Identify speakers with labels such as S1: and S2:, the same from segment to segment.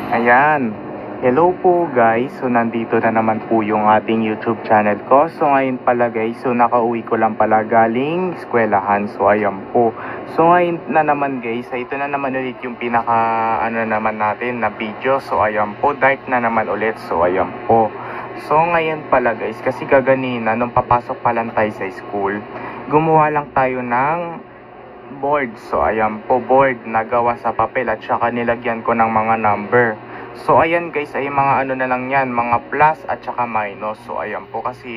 S1: Ayan. Hello po guys. So nandito na naman po yung ating YouTube channel ko. So ngayon pala guys, so nakauwi ko lang pala galing eskwelahan. So ayan po. So ngayon na naman guys, ito na naman ulit yung pinaka naman natin na video. So ayan po, dark na naman ulit. So ayan po. So ngayon pala guys, kasi kaganina nung papasok pa lang tayo sa school, gumawa lang tayo ng board. So ayan po, board na gawa sa papel at saka nilagyan ko ng mga number. So ayan guys, ay mga na lang yan, mga plus at saka minus. So ayan po, kasi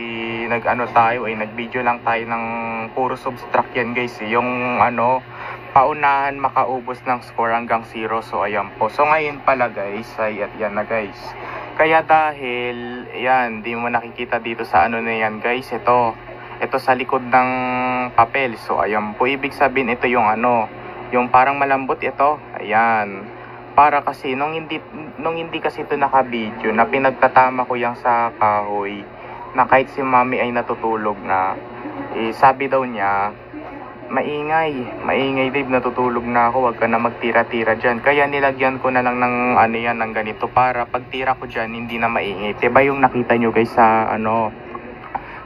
S1: nag-video lang tayo ng puro subtract yan guys. Yung paunahan makaubos ng score hanggang 0. So ayan po. So ngayon pala guys, ay at yan na guys. Kaya dahil, yan, di mo nakikita dito sa na yan guys, ito sa likod ng papel. So ayan po, ibig sabihin ito yung yung parang malambot ito. Ayan. Para kasi nung hindi kasi ito naka-video, na pinagtatama ko yang sa kahoy, na kahit si mami ay natutulog na, sabi daw niya, maingay Dave, natutulog na ako, wag ka na magtira-tira dyan. Kaya nilagyan ko na lang ng ng ganito, para pagtira ko dyan hindi na maingay. Diba yung nakita nyo guys sa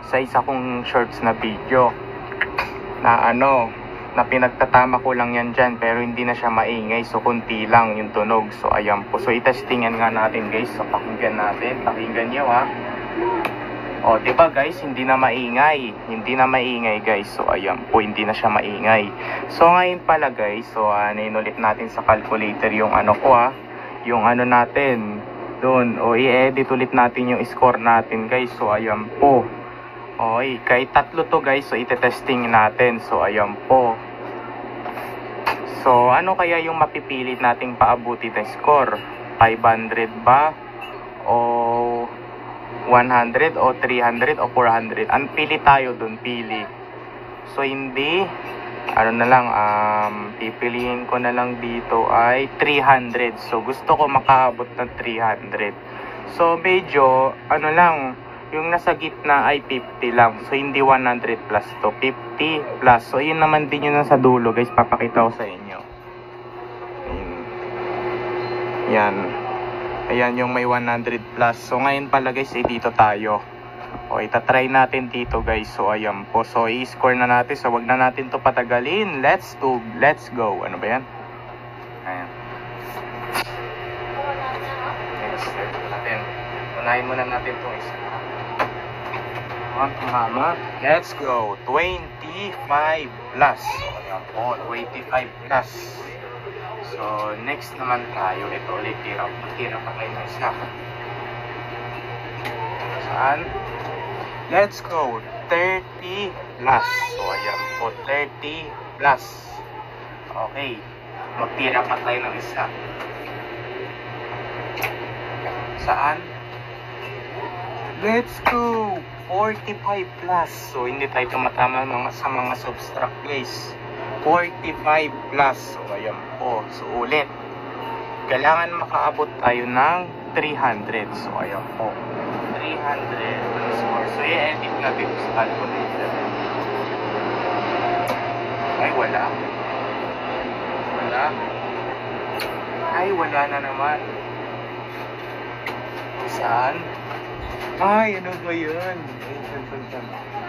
S1: sa isa kong shorts na video na na pinagtatama ko lang yan dyan, pero hindi na siya maingay. So kunti lang yung tunog. So ayan po, so itestingan nga natin guys. So pakinggan natin, pakinggan nyo ha. O diba guys, hindi na maingay guys. So ayan po, hindi na siya maingay. So ngayon pala guys, so inulit natin sa calculator yung yung natin doon, o i-edit ulit natin yung score natin guys. So ayan po. Okay, kahit tatlo to guys, so ite-testing natin. So ayan po. So ano kaya yung mapipilit nating paabuti na score? 500 ba? O 100 o 300 o 400? Ang pili tayo dun, pili. So hindi, pipiliin ko na lang dito ay 300. So gusto ko makaabot ng 300. So medyo yung nasa gitna ay 50 lang. So hindi 100 plus to, 50 plus. So yun naman din yung nasa dulo guys, papakita ko sa inyo. Yan. Ayan yung may 100 plus. So ngayon pala guys, dito tayo. O itatry natin dito guys. So ayan po. So i-score na natin. So wag na natin to patagalin. Let's go. Ano ba yan? Ayan. Unahin muna natin itong isa. Mama, let's go. 25 plus. Ayan po, 25 plus. So next naman tayo. Ito ulit, tira pa kayo na isa. Saan? Let's go. 30 plus. So ayan po, 30 plus. Okay. Magtira pa tayo ng isa. Saan? Let's go. 45 plus. So hindi tayo tumatama sa mga subtract guys. 45 plus. So ayan po. So ulit, kailangan makaabot tayo ng 300. So ayan po, 300 score. So i-edit natin sa calculator. Ay wala. Ay wala na naman. Saan? Ay, ano ba yun?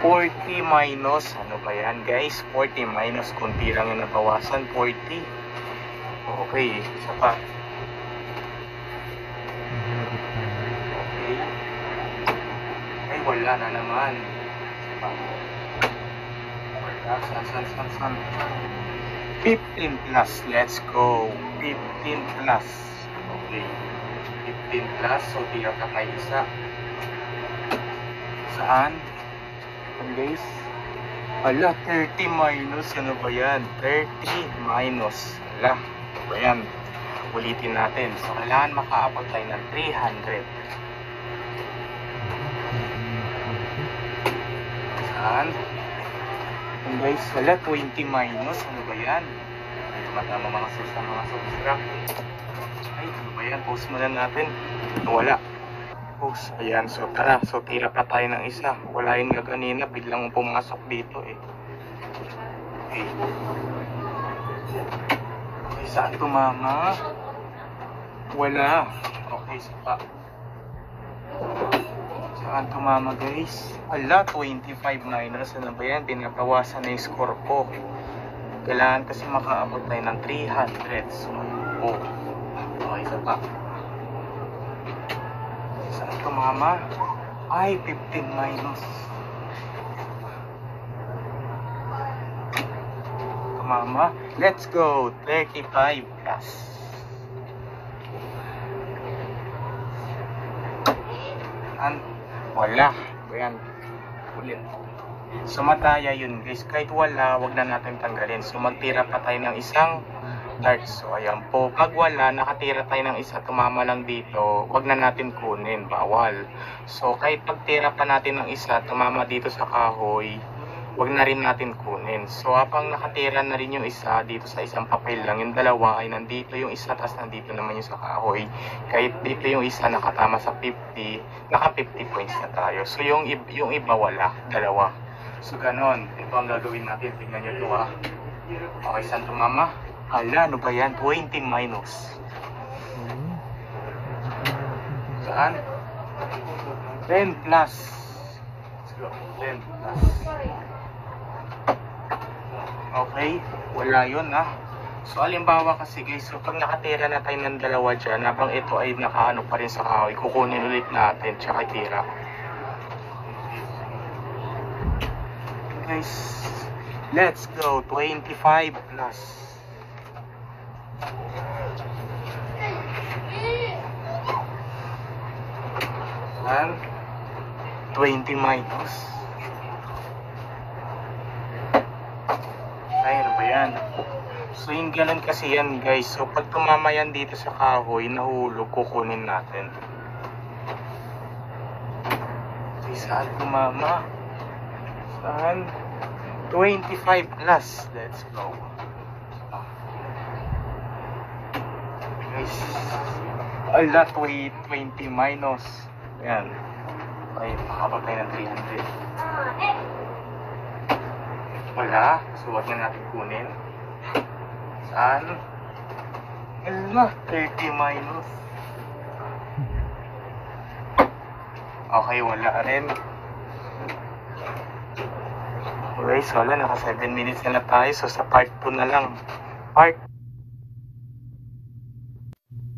S1: 40 minus, ano ba yan guys? 40 minus, kunti lang yung nabawasan, 40. Okay, isa pa. Okay. Ay, wala na naman. Isa pa. Wala, san. 15 plus, let's go. 15 plus. Okay. 15 plus, so tira ka kayo isa. Saan? Guys, ala, 30 minus, ano ba yan? 30 minus, ala, ano ba yan? Ulitin natin. So kailangan makaabot tayo ng 300. Saan? Guys, ala, 20 minus, ano ba yan? Ay, matama mga subtract. Ay, ano ba yan? Post muna natin. Wala. Post. Ayan, so tara. So tira pa tayo ng isa. Wala yun nga kanina. Biglang pumasok dito eh. Okay. Okay, saan tumama? Wala. Okay, pa. Saan tumama guys? Ala, 25 minus. Ano ba yan? Pinabawasan na yung score ko. Kailangan kasi makaabot tayo ng 300. So, oh. Okay, isa pa. Saan tumama? Ay, 15 minus. Tumama. Let's go. 35 plus. Wala. Ayan. Ulit. So, mataya yun guys. Kahit wala, wag na natin tanggalin. So, magtira pa tayo ng isang dart. So, ayan po. Pag wala, nakatira tayo ng isa, tumama lang dito, wag na natin kunin. Bawal. So, kahit pagtira pa natin ng isa, tumama dito sa kahoy, wag na rin natin kunin. So, habang nakatira na rin yung isa dito sa isang papel lang, yung dalawa ay nandito yung isa, tapos nandito naman yung sa kahoy. Kahit dito yung isa nakatama sa 50, naka 50 points na tayo. So, yung iba wala, dalawa. So, ganon. Ito ang gagawin natin. Tingnan nyo ito ha. Okay, saan tumama? Hala, ano ba yan? 20 minus. Saan? 10 plus. Let's go. 10 plus. Okay, wala yun ha. So, alimbawa kasi guys, so pag nakatira na tayo ng dalawa dyan, habang ito ay nakaano pa rin sa kahoy, kukunin ulit natin, tsaka tira. Guys, let's go. 25 plus. And 20 minus. Ay, ano ba yan? So, yung ganun kasi yan guys. So, pag tumama yan dito sa kahoy, nahulog, kukunin natin. Okay, saan tumama? Saan? 25 plus. Let's go. Guys, ala, 20 minus. Ayan. Okay, makapag tayo ng 300. Wala. So, wag na natin kunin. Saan? Ala, 30 minus. Okay, wala rin. Okay, so wala. Naka 7 minutes na tayo. So, sa part 2 na lang. Part